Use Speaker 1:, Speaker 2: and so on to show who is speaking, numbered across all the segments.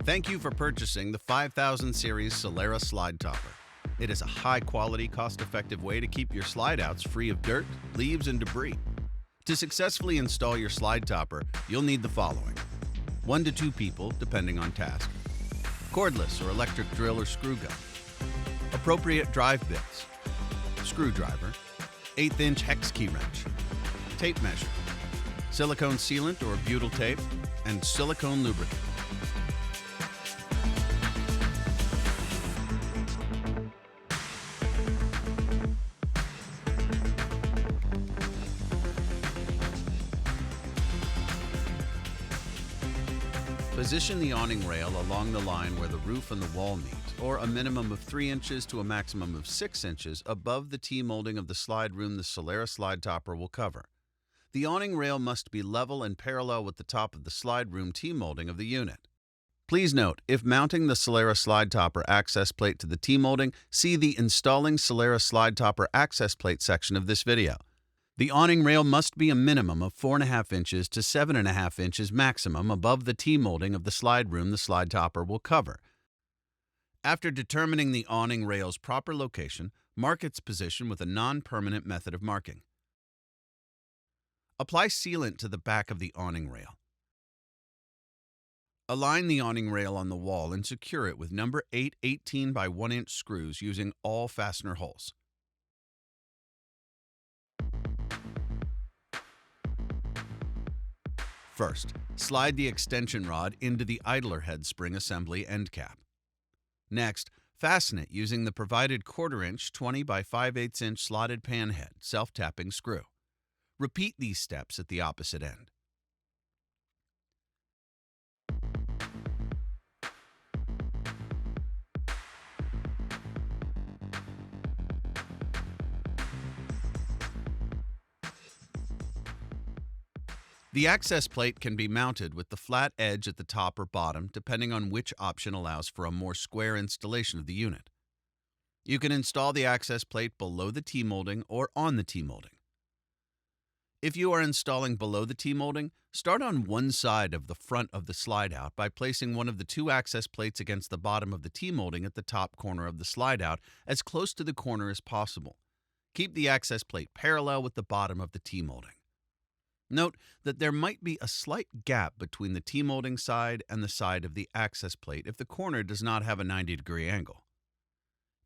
Speaker 1: Thank you for purchasing the 5000 series Solera slide topper. It is a high-quality, cost-effective way to keep your slide outs free of dirt, leaves, and debris. To successfully install your slide topper, you'll need the following: 1 to 2 people, depending on task, cordless or electric drill or screw gun, appropriate drive bits, screwdriver, 1/8" hex key wrench, tape measure, silicone sealant or butyl tape, and silicone lubricant. Position the awning rail along the line where the roof and the wall meet, or a minimum of 3 inches to a maximum of 6 inches above the T-molding of the slide room the Solera slide topper will cover. The awning rail must be level and parallel with the top of the slide room T-molding of the unit. Please note, if mounting the Solera slide topper access plate to the T-molding, see the Installing Solera slide topper access plate section of this video. The awning rail must be a minimum of 4.5 inches to 7.5 inches maximum above the T-molding of the slide room the slide topper will cover. After determining the awning rail's proper location, mark its position with a non-permanent method of marking. Apply sealant to the back of the awning rail. Align the awning rail on the wall and secure it with number 8 18 by 1 inch screws using all fastener holes. First, slide the extension rod into the idler head spring assembly end cap. Next, fasten it using the provided 1/4 inch 20 by 5/8 inch slotted pan head self-tapping screw. Repeat these steps at the opposite end. The access plate can be mounted with the flat edge at the top or bottom, depending on which option allows for a more square installation of the unit. You can install the access plate below the T-molding or on the T-molding. If you are installing below the T-molding, start on one side of the front of the slide out by placing one of the 2 access plates against the bottom of the T-molding at the top corner of the slide out as close to the corner as possible. Keep the access plate parallel with the bottom of the T-molding. Note that there might be a slight gap between the T-molding side and the side of the access plate if the corner does not have a 90-degree angle.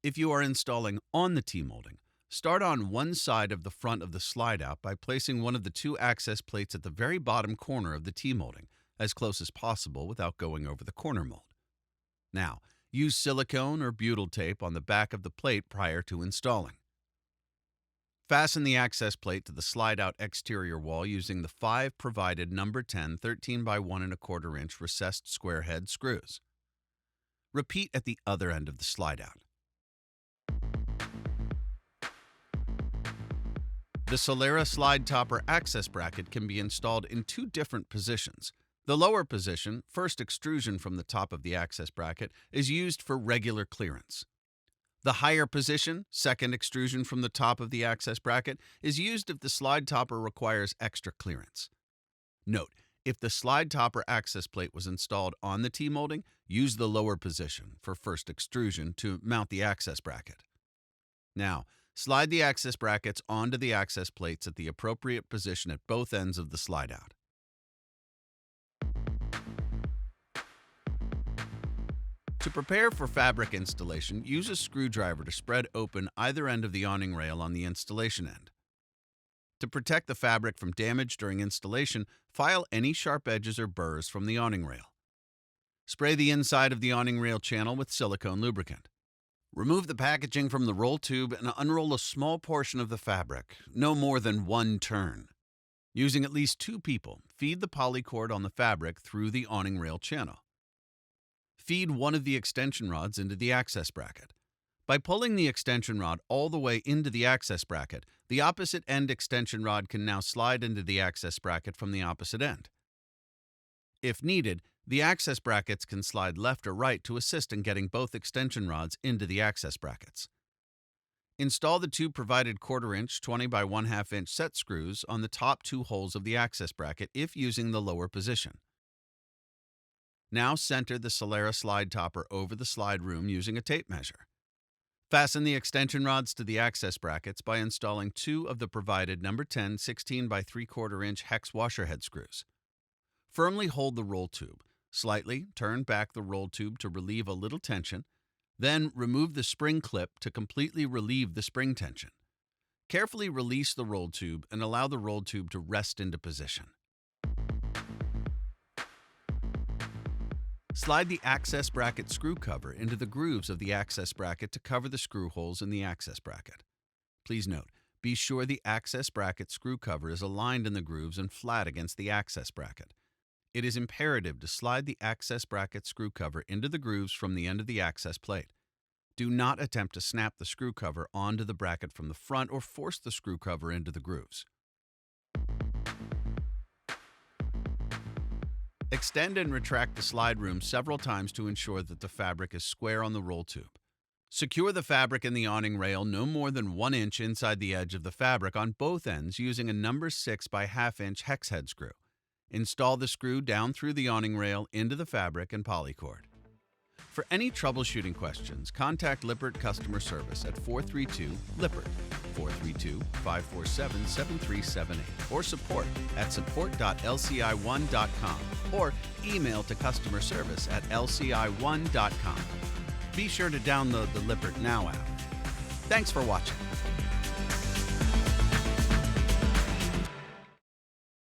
Speaker 1: If you are installing on the T-molding, start on one side of the front of the slide out by placing one of the 2 access plates at the very bottom corner of the T-molding, as close as possible without going over the corner mold. Now, use silicone or butyl tape on the back of the plate prior to installing. Fasten the access plate to the slide-out exterior wall using the 5 provided number 10 13 by 1 1/4 inch recessed square head screws. Repeat at the other end of the slide-out. The Solera slide topper access bracket can be installed in 2 different positions. The lower position, first extrusion from the top of the access bracket, is used for regular clearance. The higher position, second extrusion from the top of the access bracket, is used if the slide topper requires extra clearance. Note, if the slide topper access plate was installed on the T-molding, use the lower position for first extrusion to mount the access bracket. Now, slide the access brackets onto the access plates at the appropriate position at both ends of the slide out. To prepare for fabric installation, use a screwdriver to spread open either end of the awning rail on the installation end. To protect the fabric from damage during installation, file any sharp edges or burrs from the awning rail. Spray the inside of the awning rail channel with silicone lubricant. Remove the packaging from the roll tube and unroll a small portion of the fabric, no more than 1 turn. Using at least 2 people, feed the polycord on the fabric through the awning rail channel. Feed one of the extension rods into the access bracket. By pulling the extension rod all the way into the access bracket, the opposite end extension rod can now slide into the access bracket from the opposite end. If needed, the access brackets can slide left or right to assist in getting both extension rods into the access brackets. Install the 2 provided 1/4 inch 20 by 1/2 inch set screws on the top 2 holes of the access bracket if using the lower position. Now center the Solera slide topper over the slide room using a tape measure. Fasten the extension rods to the access brackets by installing 2 of the provided number 10 16 by 3/4 inch hex washer head screws. Firmly hold the roll tube. Slightly turn back the roll tube to relieve a little tension, then remove the spring clip to completely relieve the spring tension. Carefully release the roll tube and allow the roll tube to rest into position. Slide the access bracket screw cover into the grooves of the access bracket to cover the screw holes in the access bracket. Please note, be sure the access bracket screw cover is aligned in the grooves and flat against the access bracket. It is imperative to slide the access bracket screw cover into the grooves from the end of the access plate. Do not attempt to snap the screw cover onto the bracket from the front or force the screw cover into the grooves. Extend and retract the slide room several times to ensure that the fabric is square on the roll tube. Secure the fabric in the awning rail no more than 1 inch inside the edge of the fabric on both ends using a number 6 by 1/2 inch hex head screw. Install the screw down through the awning rail into the fabric and polycord. For any troubleshooting questions, contact Lippert customer service at 432-LIPPERT, 432-547-7378, or support at support.lci1.com, or email to customer service at lci1.com. Be sure to download the Lippert Now app. Thanks for watching.